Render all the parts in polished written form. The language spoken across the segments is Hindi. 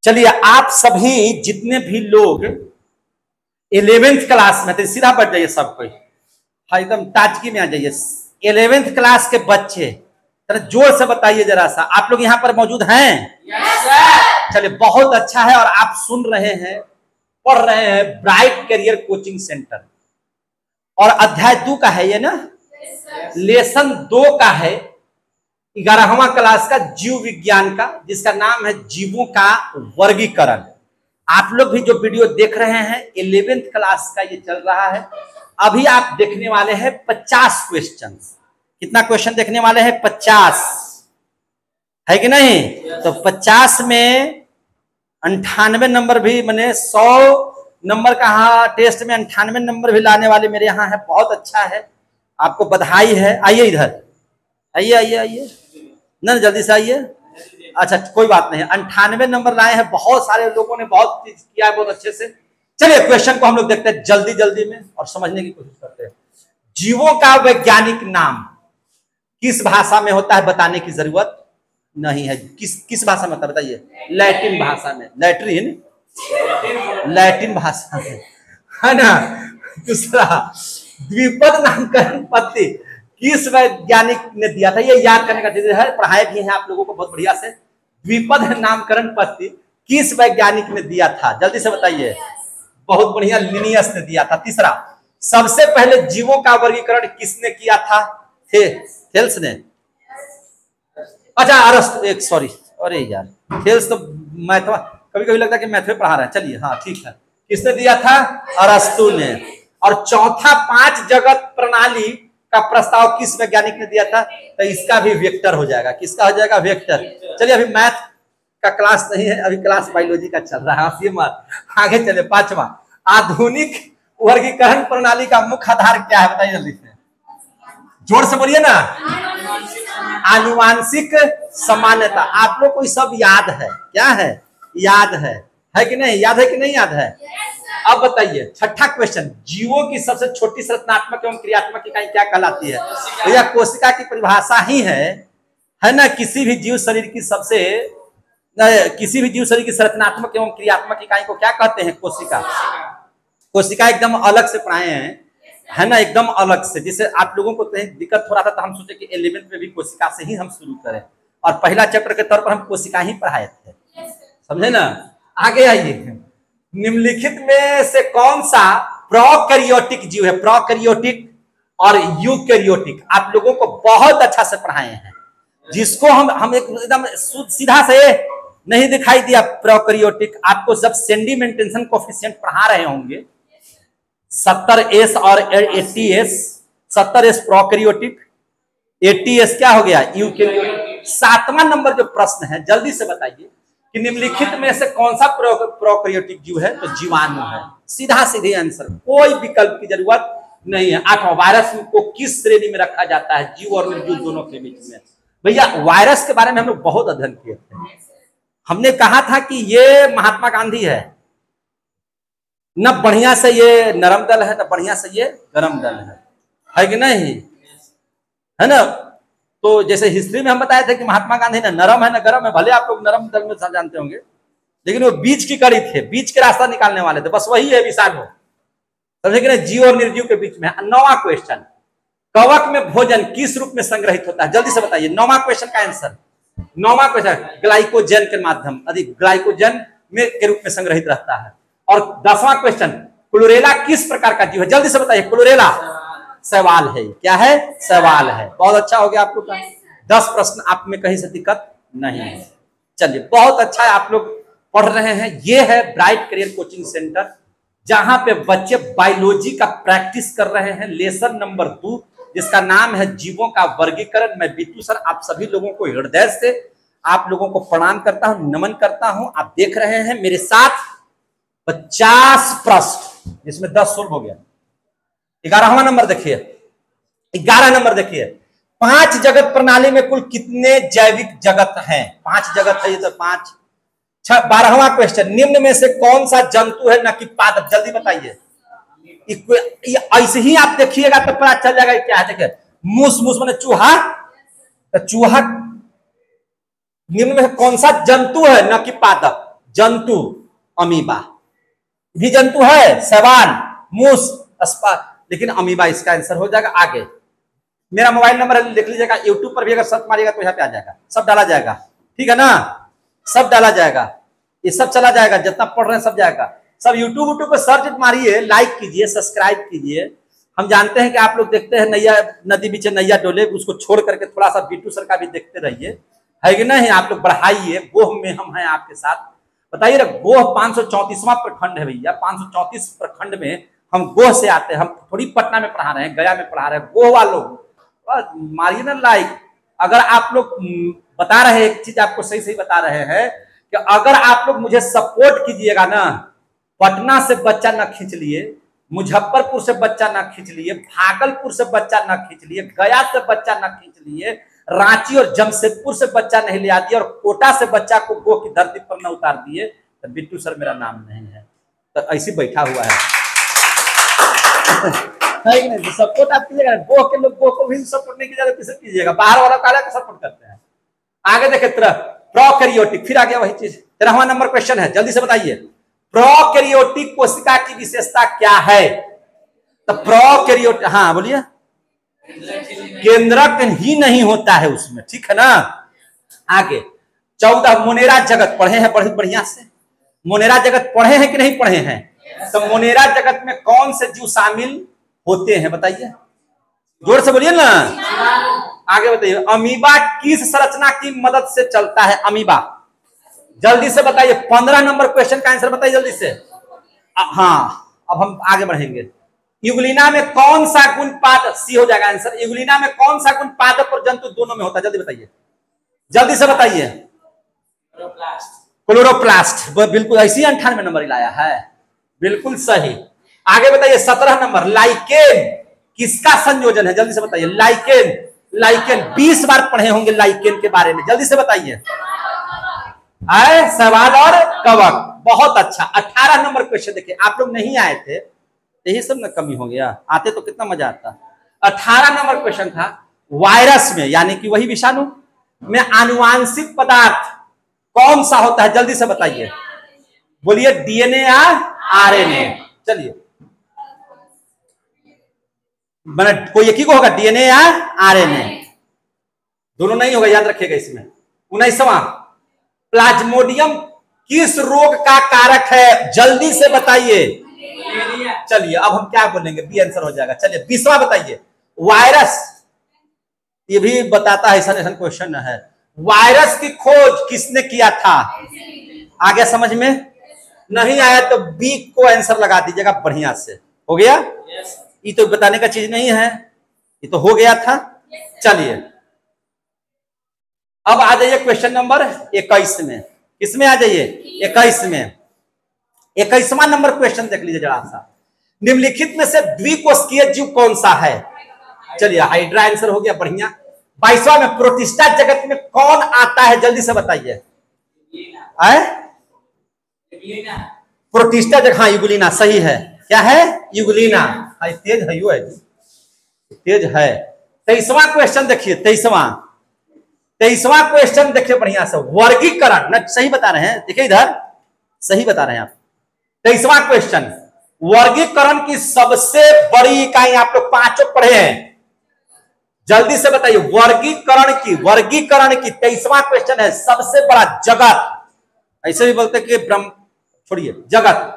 चलिए, आप सभी जितने भी लोग 11th क्लास में, तो सीधा बढ़ जाइए सब कोई, हाँ एकदम ताजगी में आ जाइए। 11th क्लास के बच्चे जरा जोर से बताइए जरा सा, आप लोग यहाँ पर मौजूद हैं? yes, चलिए बहुत अच्छा है। और आप सुन रहे हैं, पढ़ रहे हैं ब्राइट करियर कोचिंग सेंटर, और अध्याय 2 का है ये ना, yes, लेसन 2 का है, 11वां क्लास का जीव विज्ञान का, जिसका नाम है जीवों का वर्गीकरण। आप लोग भी जो वीडियो देख रहे हैं 11th क्लास का ये चल रहा है। अभी आप देखने वाले हैं 50 क्वेश्चन। कितना क्वेश्चन देखने वाले हैं? 50 है कि नहीं? तो 50 में 98 नंबर भी, मैंने 100 नंबर का टेस्ट में 98 नंबर भी लाने वाले मेरे यहाँ है। बहुत अच्छा है, आपको बधाई है। आइए इधर, आइए आइए आइए ना, जल्दी से आइए। अच्छा कोई बात नहीं, 98 नंबर लाए हैं। बहुत सारे लोगों ने बहुत चीज किया है, बहुत अच्छे से। चलिए क्वेश्चन को हम लोग देखते हैं जल्दी जल्दी में और समझने की कोशिश करते हैं। जीवों का वैज्ञानिक नाम किस भाषा में होता है बताने की जरूरत नहीं है। किस भाषा में होता है बताइए? लैटिन भाषा में। लैटिन भाषा में, है ना। दूसरा, द्विपद नामकरण पद्धति किस वैज्ञानिक ने दिया था? ये याद करने का चीज है, पढ़ाए भी हैं आप लोगों को बहुत बढ़िया से। द्विपद नामकरण पद्धति किस वैज्ञानिक ने दिया था? जल्दी से बताइए। बहुत बढ़िया, लिनियस ने दिया था। तीसरा, सबसे पहले जीवों का वर्गीकरण किसने किया था? थेल्स ने। अच्छा अरस्तु, एक सॉरी, अरे यार थेल्स तो मैथ, कभी कभी लगता है कि मैथ में पढ़ा रहे हैं। चलिए हाँ ठीक है, किसने दिया था? अरस्तु ने। और चौथा, 5 जगत प्रणाली का प्रस्ताव किस वैज्ञानिक ने दिया था? तो इसका भी वेक्टर हो जाएगा। किसका हो जाएगा? वेक्टर। चलिए अभी मैथ का क्लास नहीं है, अभी क्लास बायोलॉजी का चल रहा है, मत आगे चले। 5वां, आधुनिक वर्गीकरण प्रणाली का मुख्य आधार क्या है? बताइए जल्दी से, जोर से बोलिए ना। आनुवांशिक समानता। आप लोग को सब याद है? क्या है? याद है कि नहीं? याद है कि नहीं याद है? अब बताइए छठा क्वेश्चन, जीवों की सबसे छोटी संरचनात्मक एवं क्रियात्मक इकाई क्या कहलाती है? तो यह कोशिका की परिभाषा ही है ना। किसी भी जीव शरीर की संरचनात्मक एवं क्रियात्मक इकाई को क्या कहते हैं? कोशिका। कोशिका एकदम अलग से पढ़ाए हैं, है ना, एकदम अलग से। जिसे आप लोगों को दिक्कत हो रहा था तो हम सोचे कि 11th में भी कोशिका से ही हम शुरू करें, और पहला चैप्टर के तौर पर हम कोशिका ही पढ़ाए थे, समझे ना। आगे आइए, निम्नलिखित में से कौन सा प्रोकैरियोटिक जीव है? प्रोकैरियोटिक और यूकैरियोटिक आप लोगों को बहुत अच्छा से पढ़ाए हैं, जिसको हम एकदम सीधा से नहीं दिखाई दिया। प्रोकैरियोटिक आपको जब सेंडिमेंटेशन कोएफिशिएंट पढ़ा रहे होंगे 70s और 80s, 70s प्रोकैरियोटिक, 80s क्या हो गया? यूकैरियोटिक। 7वां नंबर जो प्रश्न है, जल्दी से बताइए कि निम्नलिखित में से कौन सा प्रोकैरियोटिक जीव है? तो जीवाणु है। सीधा सीधे आंसर, कोई विकल्प की जरूरत नहीं है। 8वां, वायरस को किस श्रेणी में रखा जाता है? जीव और निर्जीव दोनों के बीच में। भैया वायरस के बारे में हम लोग बहुत अध्ययन किए थे। हमने कहा था कि ये महात्मा गांधी है, न बढ़िया से ये नरम दल है, न बढ़िया से ये गरम दल है कि नहीं? है ना। तो जैसे हिस्ट्री में हम बताए थे कि महात्मा गांधी न नरम है न गरम है। भले आप लोग नरम दल में जानते होंगे, लेकिन वो बीच की कड़ी थे, बीच के रास्ता निकालने वाले थे। बस वही है विषाणु, समझे कि नहीं? जीव और निर्जीव के बीच में। 9वां क्वेश्चन, कवक में भोजन किस रूप में संग्रहित होता है? जल्दी से बताइए 9वां क्वेश्चन का आंसर। 9वां क्वेश्चन, ग्लाइकोजन के माध्यम, अधिक ग्लाइकोजन में के रूप में संग्रहित रहता है। और 10वां क्वेश्चन, क्लोरेला किस प्रकार का जीव है? जल्दी से बताइए। क्लोरेला सवाल है। क्या है? सवाल है। बहुत अच्छा हो गया आप लोग का। 10 प्रश्न आप में कहीं से दिक्कत नहीं है। चलिए बहुत अच्छा है, आप लोग पढ़ रहे हैं। ये है ब्राइट करियर कोचिंग सेंटर, जहां पे बच्चे बायोलॉजी का प्रैक्टिस कर रहे हैं। लेसन नंबर 2, जिसका नाम है जीवों का वर्गीकरण। मैं बीतू सर आप सभी लोगों को हृदय से आप लोगों को प्रणाम करता हूं, नमन करता हूं। आप देख रहे हैं मेरे साथ 50 प्रश्न, जिसमें 10 सोल्व हो गया। 11वां नंबर देखिए, 11 नंबर देखिए, 5 जगत प्रणाली में कुल कितने जैविक जगत हैं? 5 जगत है ये तो 5। 12वां क्वेश्चन, निम्न में से कौन सा जंतु है न कि पादप? जल्दी बताइए। ऐसे ही आप देखिएगा तो पता चल जाएगा क्या है। देखिए मूस, मूस माने चूहा, तो चूहा निम्न में कौन सा जंतु है न कि पादप? जंतु अमीबा भी जंतु है, शैवाल, मूस, लेकिन अमीबा इसका आंसर हो जाएगा। आगे मेरा मोबाइल नंबर लिख लीजिएगा, यूट्यूब पर भी अगर सर्च मारिएगा तो यहाँ पे आ जाएगा, सब डाला जाएगा, ठीक है ना, सब डाला जाएगा, ये सब चला जाएगा, जितना पढ़ रहे हैं सब जाएगा, सब यूट्यूब पर सर्च मारिए, लाइक कीजिए, सब्सक्राइब कीजिए। हम जानते हैं कि आप लोग देखते हैं नैया नदी बीच नैया डोले, उसको छोड़ करके थोड़ा सा बीटू सर का भी देखते रहिए, है कि नहीं, आप लोग बढ़ाइए। गोह में हम हैं आपके साथ, बताइए ना, गोह 534वां प्रखंड है भैया, 534 प्रखंड में हम गोह से आते हैं, हम थोड़ी पटना में पढ़ा रहे हैं, गया में पढ़ा रहे हैं, गोह वालों मारिए ना लाइक। अगर आप लोग बता रहे हैं, एक चीज आपको सही सही बता रहे हैं कि अगर आप लोग मुझे सपोर्ट कीजिएगा ना, पटना से बच्चा ना खींच लिए, मुजफ्फरपुर से बच्चा ना खींच लिए, भागलपुर से बच्चा ना खींच लिए, गया से बच्चा ना खींच लिए, रांची और जमशेदपुर से बच्चा नहीं ले आती और कोटा से बच्चा को गो की धरती पर न उतार दिए, तो बिट्टू सर मेरा नाम नहीं है। तो ऐसी बैठा हुआ है नहीं, सपोर्ट आप कीजिएगा, गो के लोग गो को भी सपोर्ट नहीं कीजिएगा, किसे कीजिएगा, बाहर वाला काला को सपोर्ट करते हैं। आगे देखे प्रोकैरियोटिक, फिर आ गया वही चीज। 13वां नंबर क्वेश्चन है, जल्दी से बताइए, प्रोकैरियोटिक कोशिका की विशेषता क्या है? तो प्रोकैरियोटिक, हाँ बोलिए, केंद्रक ही नहीं होता है उसमें, ठीक है ना। आगे 14 मोनेरा जगत पढ़े हैं, बड़ी बढ़िया से मोनेरा जगत पढ़े हैं कि नहीं पढ़े हैं? तो मोनेरा जगत में कौन से जीव शामिल होते हैं बताइए, जोर से बोलिए ना। आगे बताइए, अमीबा किस संरचना की मदद से चलता है? अमीबा, जल्दी से बताइए, 15 नंबर क्वेश्चन का आंसर बताइए जल्दी से। हाँ, अब हम आगे बढ़ेंगे। युगलिना में कौन सा गुण पादप, सी हो जाएगा आंसर, युगलिना में कौन सा गुण पादप और जंतु दोनों में होता है? जल्दी बताइए, जल्दी से बताइए। क्लोरोप्लास्ट, बिल्कुल ऐसी 98 नंबर लाया है, बिल्कुल सही। आगे बताइए 17 नंबर, लाइकेन किसका संयोजन है? जल्दी से बताइए। लाइकेन, लाइकेन 20 बार पढ़े होंगे लाइकेन के बारे में, जल्दी से बताइए। आए सवाल और कवक, बहुत अच्छा। 18 नंबर क्वेश्चन देखिए, आप लोग नहीं आए थे, यही सब ना कमी हो गया, आते तो कितना मजा आता। 18 नंबर क्वेश्चन था, वायरस में यानी कि वही विषाणु में आनुवांशिक पदार्थ कौन सा होता है? जल्दी से बताइए, बोलिए, डीएनए या आरएनए। चलिए, कोई एक ही को होगा, डीएनए या आरएनए, दोनों नहीं होगा, याद रखिएगा इसमें। 19वां, प्लाज्मोडियम किस रोग का कारक है? जल्दी से बताइए। चलिए, अब हम क्या बोलेंगे, बी आंसर हो जाएगा। चलिए 20वां बताइए, वायरस, ये भी बताता है, ऐसा क्वेश्चन है, वायरस की खोज किसने किया था? आगे समझ में नहीं आया तो बी को आंसर लगा दीजिएगा, बढ़िया से हो गया। ये तो बताने का चीज नहीं है, ये तो हो गया था। चलिए अब आ जाइए क्वेश्चन नंबर 21 में, किसमें आ जाइए? 21 में। 21वां नंबर क्वेश्चन देख लीजिए जरा सा, निम्नलिखित में से द्विकोशिकीय जीव कौन सा है? चलिए, हाइड्रा आंसर हो गया, बढ़िया। 22वां में, प्रोटिस्टा जगत में कौन आता है? जल्दी से बताइए। प्रोटिस्टा जगत, हाँ युगलिना सही है। क्या है? युगलिना। तेज है, यू है तेज है। 23वां क्वेश्चन देखिए, 23वां क्वेश्चन देखिए बढ़िया से, वर्गीकरण, ना सही बता रहे हैं, देखिए इधर सही बता रहे हैं आप। 23वां क्वेश्चन, वर्गीकरण की सबसे बड़ी इकाई, आप लोग 5 पढ़े हैं, जल्दी से बताइए। वर्गीकरण की 23वां क्वेश्चन है, सबसे बड़ा जगत, ऐसे भी बोलते कि ब्रह्म, छोड़िए जगत।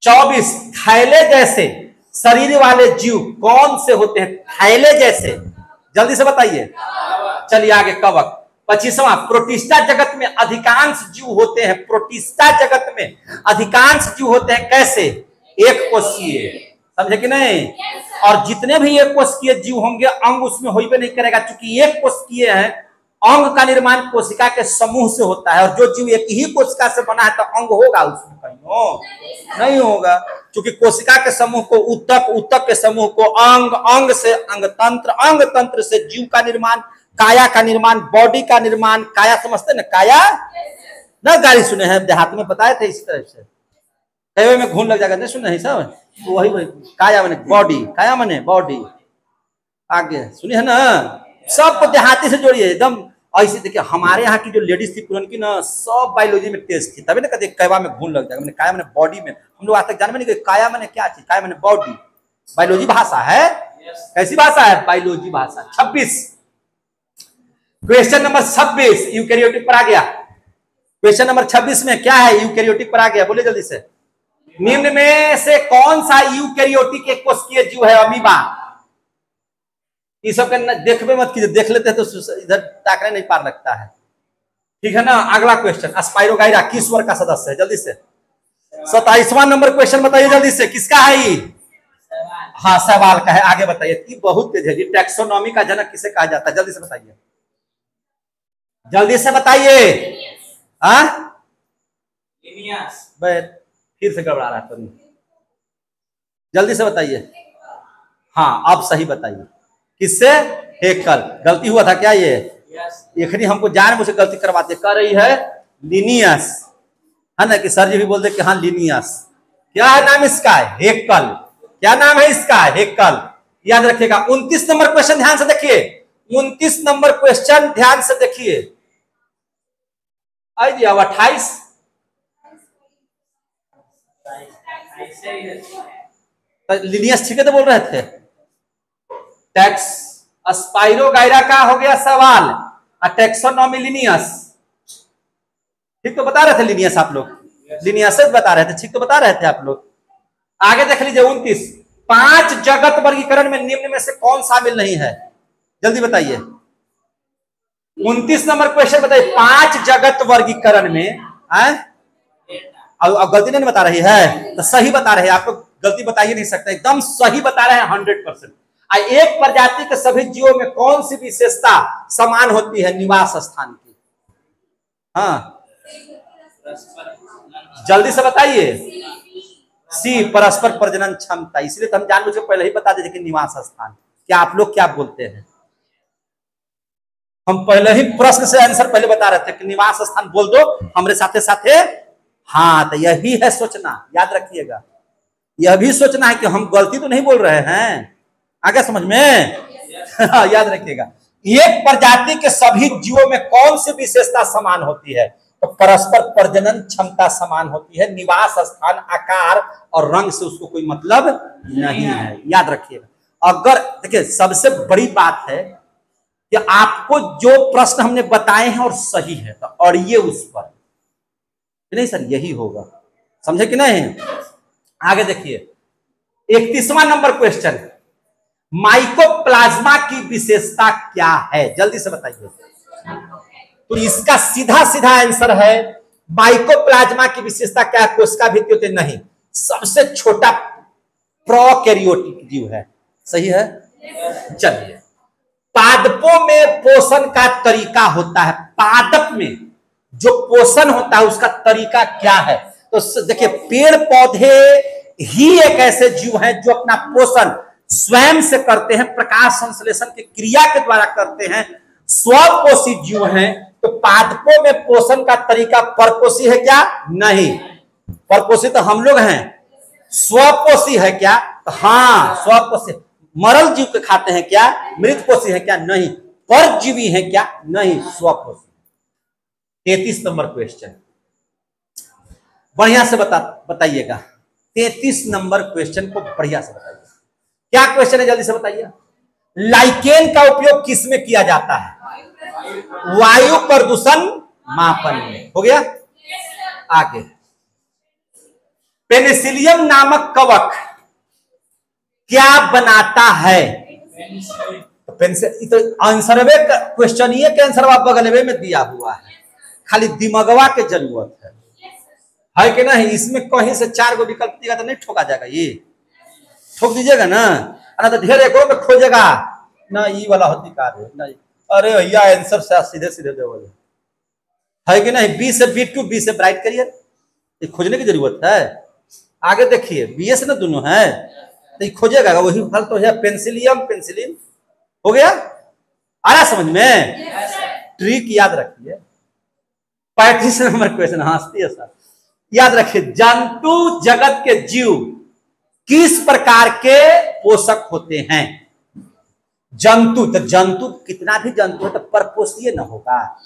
24, थैले जैसे शरीर वाले जीव कौन से होते हैं? थैले जैसे, जल्दी से बताइए। चलिए आगे, कवक। 25वां, प्रोटिस्टा जगत में अधिकांश जीव होते हैं, प्रोटिस्टा जगत में अधिकांश जीव होते हैं कैसे? एक कोशिकीय, समझे कि नहीं? और जितने भी एक कोशिकीय जीव होंगे, अंग उसमें होइबे नहीं करेगा, क्योंकि एक कोशिकीय है, अंग का निर्माण कोशिका के समूह से होता है, और जो जीव एक ही कोशिका से बना है तो अंग होगा उसमें? कहीं नहीं होगा, क्योंकि कोशिका के समूह को ऊतक, ऊतक के समूह को अंग, अंग से अंग तंत्र, अंग तंत्र से जीव का निर्माण, काया का निर्माण, बॉडी का निर्माण। काया समझते ना, काया ना, गाड़ी सुने हैं देहात में, बताए थे इस तरह से, कई में घून लग जाएगा, नहीं सुने हैं सब, वही वही काया माने बॉडी, काया माने बॉडी। आगे सुनिए है ना, सबको देहाती से जोड़िए, एकदम ऐसे देखिए हमारे यहाँ की जो लेडीज थी पुरान की ना, सब बायोलॉजी में टेस्ट थी, तभी ना कहते काया में घून लग जाएगा। मैंने काया मैंने बॉडी में, हम लोग आज तक जाने में नहीं काया मैंने क्या चीज, काया मैंने बॉडी, बायोलॉजी भाषा है। कैसी भाषा है? बायोलॉजी भाषा। 26 क्वेश्चन नंबर 26 यूकैरियोटिक पर आ गया। क्वेश्चन नंबर 26 में क्या है? यूकैरियोटिक पर आ गया, बोले जल्दी से। निम्न में से कौन सा यूकैरियोटिक एक कोशिकीय जीव है? अमीबा। ये सब देखबे मत कीजिए, देख लेते हैं तो इधर ताकने नहीं पार लगता है, ठीक है ना। अगला क्वेश्चन, स्पाइरोगाइरा किस वर्ग का सदस्य है? जल्दी से 27वां नंबर क्वेश्चन बताइए जल्दी से, किसका है ये? हाँ सवाल का है, आगे बताइए। बहुत तेज है जी। टैक्सोनॉमी का जनक किसे कहा जाता है? जल्दी से बताइए, जल्दी से बताइए। फिर से गड़बड़ा रहा है तुम, जल्दी से बताइए। हाँ अब सही बताइए, किससे? हेक्कल। गलती हुआ था क्या? ये एखनी हमको जान मुझे गलती करवाते कर रही है लिनियस, है ना, कि सर जी भी बोलते कि हाँ लिनियस। क्या है नाम इसका? हेक्कल। क्या नाम है इसका? हेक्कल। याद रखिएगा। 29 नंबर क्वेश्चन ध्यान से देखिए, 29 नंबर क्वेश्चन ध्यान से देखिए। 28 लिनियस ठीक है तो बोल रहे थे। टैक्स स्पाइरोगाइरा का हो गया सवाल, टैक्सोनॉमी लिनियस, ठीक तो बता रहे थे। लिनियस आप लोग लिनियस बता रहे थे, ठीक तो बता रहे थे आप लोग। आगे देख लीजिए 29, 5 जगत वर्गीकरण में निम्न में से कौन शामिल नहीं है? जल्दी बताइए। 29 नंबर क्वेश्चन बताइए, 5 जगत वर्गीकरण में अब गलती नहीं बता रही है तो सही बता रहे हैं आप लोग, गलती बता ही नहीं सकते, एकदम सही बता रहे हैं 100%। एक प्रजाति के सभी जीवों में कौन सी विशेषता समान होती है? निवास स्थान की। हाँ जल्दी से बताइए। सी परस्पर प्रजनन क्षमता। इसलिए तो हम जानबूझ के पहले ही बता देते कि निवास स्थान। क्या आप लोग क्या बोलते हैं? हम पहले ही प्रश्न से आंसर पहले बता रहे थे कि निवास स्थान बोल दो हमारे साथे साथे। हाँ तो यही है सोचना, याद रखिएगा। यह भी सोचना है कि हम गलती तो नहीं बोल रहे हैं, आगे समझ में याद रखिएगा। एक प्रजाति के सभी जीवों में कौन सी विशेषता समान होती है? तो परस्पर प्रजनन क्षमता समान होती है, निवास स्थान, आकार और रंग से उसको कोई मतलब नहीं है, याद रखिएगा। अगर देखिए सबसे बड़ी बात है कि आपको जो प्रश्न हमने बताए हैं और सही है तो अड़िए उस पर, नहीं सर यही होगा, समझे कि नहीं? आगे देखिए 31वां नंबर क्वेश्चन, माइकोप्लाज्मा की विशेषता क्या है? जल्दी से बताइए। तो इसका सीधा सीधा आंसर है माइकोप्लाज्मा की विशेषता क्या है? कोशिका भित्ति होते नहीं, सबसे छोटा प्रोकैरियोटिक जीव है, सही है। चलिए पादपों में पोषण का तरीका होता है, पादप में जो पोषण होता है उसका तरीका क्या है? तो देखिए पेड़ पौधे ही एक ऐसे जीव हैं जो अपना पोषण स्वयं से करते हैं, प्रकाश संश्लेषण की क्रिया के द्वारा करते हैं, स्वपोषी जीव हैं। तो पादपों में पोषण का तरीका परपोषी है क्या? नहीं, परपोषी तो हम लोग हैं। स्वपोषी है क्या? तो हाँ स्वपोषी। मरल जीव के खाते हैं क्या? मृतपोषी है क्या? नहीं। परजीवी है क्या? नहीं, स्वपोषी। 33 नंबर क्वेश्चन बढ़िया से बताइएगा। 33 नंबर क्वेश्चन को बढ़िया से बताइए। क्या क्वेश्चन है? जल्दी से बताइए। लाइकेन का उपयोग किस में किया जाता है? वायु प्रदूषण मापन में। हो गया। आगे पेनिसिलियम नामक कवक क्या बनाता है? तो आंसर क्वेश्चन ये के आंसर बगलवे में दिया हुआ है, खाली दिमागवा के जरूरत है कि नहीं? इसमें कहीं से 4 गो विकल्प दिएगा तो नहीं ठोका जाएगा, ये ठोक दीजिएगा ना, तो ढेर एक में खोजेगा ना, ये वाला होती कार्य नहीं। अरे भैया आंसर से सीधे सीधे दे है कि नहीं? बी से B2, बी से ब्राइट करिए, ये खोजने की जरूरत है। आगे देखिए बी से ना दोनों है तो खोजेगा वही फल तो है, पेंसिलियम पेंसिलिन। हो गया, आ रहा समझ में? ट्रिक याद रखिए। 35 नंबर क्वेश्चन, हंसती है सर, याद रखिए। जंतु जगत के जीव किस प्रकार के पोषक होते हैं? जंतु, तो जंतु कितना भी जंतु है तो परपोषीय न होगा।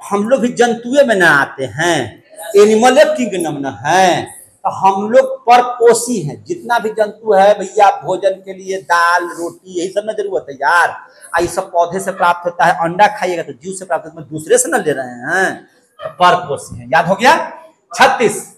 हम लोग भी जंतुए में न आते हैं, एनिमल किंगडम न है, तो हम लोग परपोषी हैं। जितना भी जंतु है भैया भोजन के लिए दाल रोटी यही सब न जरूरत है यार। ये सब पौधे से प्राप्त होता है, अंडा खाइएगा तो जीव से प्राप्त होता है, दूसरे से न ले रहे हैं, तो परपोषी है। याद हो गया। 36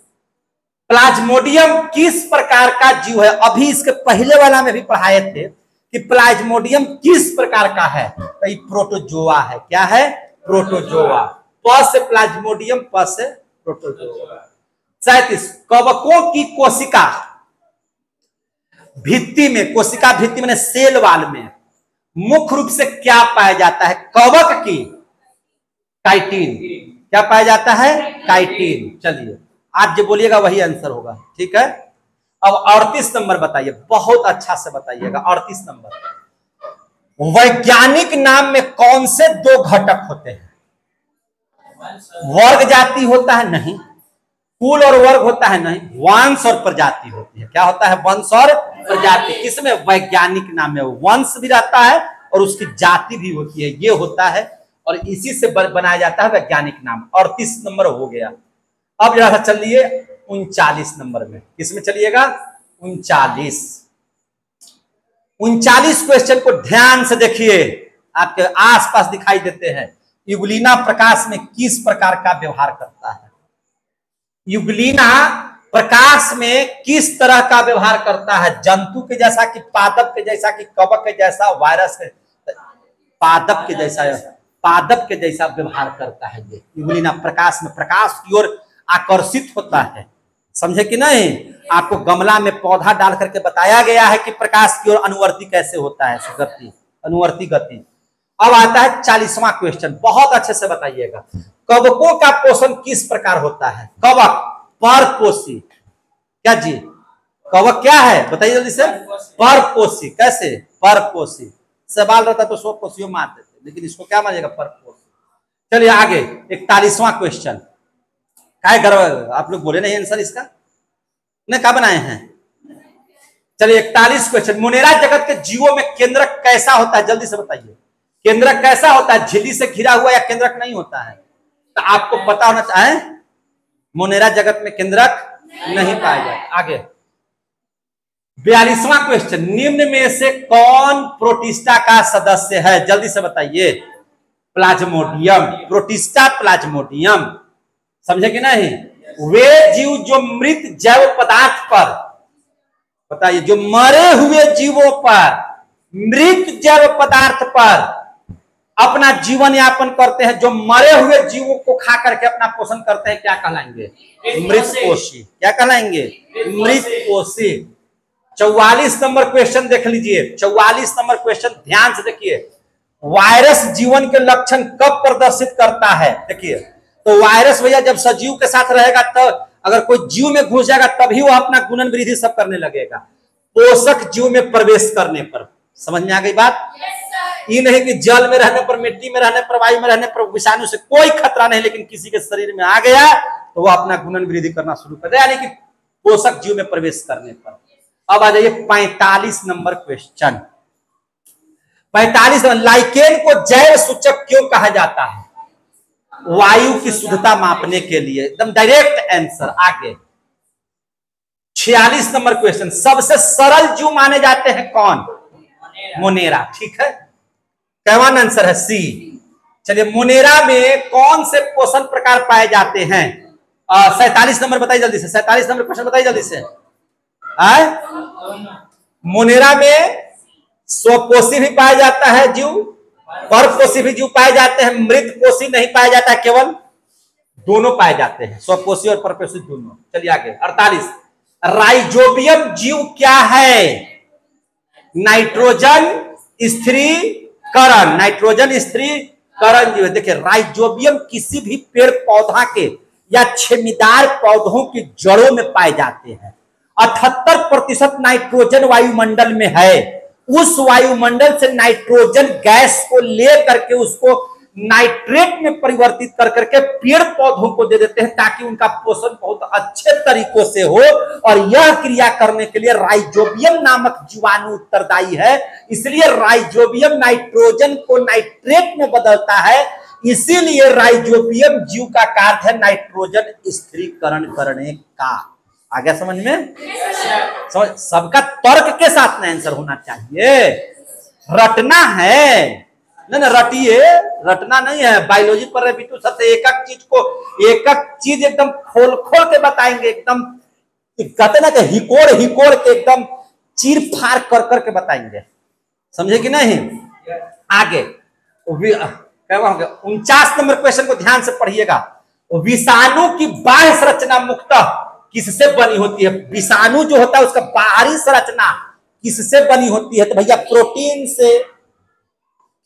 प्लाज्मोडियम किस प्रकार का जीव है? अभी इसके पहले वाला में भी पढ़ाए थे कि प्लाज्मोडियम किस प्रकार का है, तो ये प्रोटोजोआ है। क्या है? प्रोटोजोआ। प से प्लाज्मोडियम, प से प्रोटोजोआ। 37 कवकों की कोशिका भित्ति में, कोशिका भित्ति में सेल वाल में मुख्य रूप से क्या पाया जाता है? कवक की काइटिन। क्या पाया जाता है? काइटिन। चलिए आप जो बोलिएगा वही आंसर होगा, ठीक है। अब 38 नंबर बताइए, बहुत अच्छा से बताइएगा। 38 नंबर, वैज्ञानिक नाम में कौन से दो घटक होते हैं? वर्ग जाति होता है? नहीं। कुल और वर्ग होता है? नहीं। वंश और प्रजाति होती है। क्या होता है? वंश और प्रजाति। किसमें? वैज्ञानिक नाम में वंश भी रहता है और उसकी जाति भी होती है, ये होता है, और इसी से बनाया जाता है वैज्ञानिक नाम। 38 नंबर हो गया। अब जरा सा चलिए 39 नंबर में। किसमें चलिएगा? 39 क्वेश्चन को ध्यान से देखिए, आपके आसपास दिखाई देते हैं। युगलीना प्रकाश में किस प्रकार का व्यवहार करता है? युगलीना प्रकाश में किस तरह का व्यवहार करता है? जंतु के जैसा कि पादप के जैसा कि कवक के जैसा, वायरस के पादप के जैसा, पादप के जैसा व्यवहार करता है। ये युगलीना प्रकाश में प्रकाश की ओर आकर्षित होता है। समझे कि नहीं? आपको गमला में पौधा डाल करके बताया गया है कि प्रकाश की ओर अनुवर्ती कैसे होता है, गति, अनुवर्ती गति। अब आता है 40वां क्वेश्चन, बहुत अच्छे से बताइएगा। कवकों का पोषण किस प्रकार होता है? कवक परपोषी। क्या जी? कवक क्या है बताइए जल्दी से। परपोषी। कैसे? परपोषी। सवाल रहता तो स्वपोषी मार देते, लेकिन इसको क्या मानेगा? परपोषी। चलिए आगे 41वां क्वेश्चन। क्या गर्व, आप लोग बोले नहीं आंसर इसका, ने क्या बनाए हैं? चलिए 41 क्वेश्चन। मुनेरा जगत के जीवों में केंद्रक कैसा होता है? जल्दी से बताइए। केंद्रक कैसा होता है? झिल्ली से घिरा हुआ या केंद्रक नहीं होता है? तो आपको पता होना चाहिए मुनेरा जगत में केंद्रक नहीं पाया जाता। आगे 42वां क्वेश्चन। निम्न में से कौन प्रोटिस्टा का सदस्य है? जल्दी से बताइए। प्लाज्मोडियम। Protista Plasmodium. समझे कि नहीं? वे जीव जो मृत जैव पदार्थ पर, बताइए, जो मरे हुए जीवों पर, मृत जैव पदार्थ पर अपना जीवन यापन करते हैं, जो मरे हुए जीवों को खा करके अपना पोषण करते हैं, क्या कहलाएंगे? मृतपोषी। क्या कहलाएंगे? मृतपोषी। 44 नंबर क्वेश्चन देख लीजिए। 44 नंबर क्वेश्चन ध्यान से देखिए। वायरस जीवन के लक्षण कब प्रदर्शित करता है? देखिए, तो वायरस भैया जब सजीव के साथ रहेगा, तब अगर कोई जीव में घुस जाएगा तभी वो अपना गुणन वृद्धि सब करने लगेगा। पोषक जीव में प्रवेश करने पर। समझ में आ गई बात? ये नहीं कि जल में रहने पर, मिट्टी में रहने पर, वायु में रहने पर विषाणु से कोई खतरा नहीं, लेकिन किसी के शरीर में आ गया तो वो अपना गुणन वृद्धि करना शुरू कर दे, यानी कि पोषक जीव में प्रवेश करने पर। अब आ जाइए 45 नंबर क्वेश्चन। 45 लाइकेन को जैव सूचक क्यों कहा जाता है? वायु की शुद्धता मापने के लिए। एकदम डायरेक्ट आंसर। आगे 46 नंबर क्वेश्चन। सबसे सरल जीव माने जाते हैं कौन? मोनेरा। ठीक है, कैवान आंसर है सी। चलिए, मोनेरा में कौन से पोषण प्रकार पाए जाते हैं? 47 नंबर बताइए जल्दी से। 47 नंबर क्वेश्चन बताइए जल्दी से। मोनेरा में स्वपोषी भी पाया जाता है जीव, परपोषी भी जीव पाए जाते हैं, मृतपोषी नहीं पाया जाता है, केवल दोनों पाए जाते हैं, स्वपोषी और परपोषी दोनों। चलिए आगे 48। राइजोबियम जीव क्या है? नाइट्रोजन स्थिरीकरण। नाइट्रोजन स्थिरीकरण जीव है। देखिए, राइजोबियम किसी भी पेड़ पौधा के या छेमीदार पौधों की जड़ों में पाए जाते हैं। 78% नाइट्रोजन वायुमंडल में है। उस वायुमंडल से नाइट्रोजन गैस को ले करके उसको नाइट्रेट में परिवर्तित कर करके पेड़ पौधों को दे देते हैं ताकि उनका पोषण बहुत अच्छे तरीकों से हो। और यह क्रिया करने के लिए राइजोबियम नामक जीवाणु उत्तरदायी है, इसलिए राइजोबियम नाइट्रोजन को नाइट्रेट में बदलता है। इसीलिए राइजोबियम जीव का कार्य है नाइट्रोजन स्थिरीकरण करने का। आ गया समझ में? सबका तर्क के साथ ना आंसर होना चाहिए, रटना है ना रटिए, रटना नहीं है। बायोलॉजी पर बिट्टू सर से एक एक चीज एकदम खोल खोल के बताएंगे, एकदम कहते ना कि हिकोड़ के एकदम चीर फाड़ कर करके बताएंगे, समझे कि नहीं? आगे 49 नंबर क्वेश्चन को ध्यान से पढ़िएगा। विषाणु की बाह्य संरचना मुख्यतः किससे बनी होती है? विषाणु जो होता है उसका बाहरी संरचना किससे बनी होती है? तो भैया प्रोटीन से।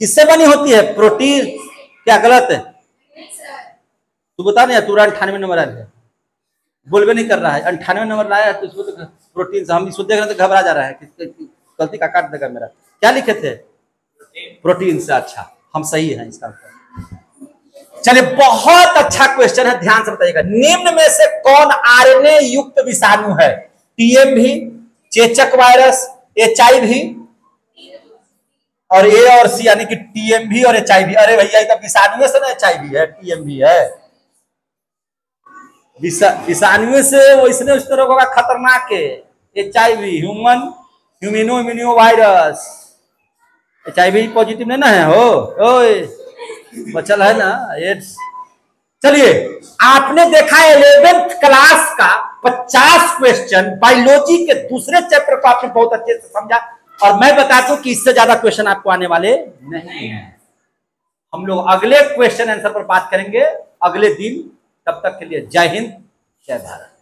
किससे बनी होती है? प्रोटीन। क्या गलत है? तू बता नहीं, तू 98 नंबर आया है, बोलबे नहीं कर रहा है। 98 नंबर लाया तो इसको तो प्रोटीन से हम इसको देख रहे तो घबरा जा रहा है, गलती का काट देगा मेरा। क्या लिखे थे? प्रोटीन से। अच्छा, हम सही हैं इसका। चलिए, बहुत अच्छा क्वेश्चन है, ध्यान से बताइएगा। निम्न में से कौन आरएनए युक्त विषाणु है? टीएमवी, चेचक वायरस, एचआईवी और ए और सी, यानी कि टीएमवी और एचआईवी। अरे भैया, ये विषाणु से ना एचआईवी है, टीएमवी है। विषाणु से वो इसने उस तरह होगा खतरनाक है। HIV human immuno virus, HIV positive नहीं ना है हो, ओए बचल है ना एड्स। चलिए, आपने देखा 11th क्लास का 50 क्वेश्चन बायोलॉजी के दूसरे चैप्टर को आपने बहुत अच्छे से समझा, और मैं बता दूं कि इससे ज्यादा क्वेश्चन आपको आने वाले नहीं है। हम लोग अगले क्वेश्चन आंसर पर बात करेंगे अगले दिन। तब तक के लिए जय हिंद, जय भारत।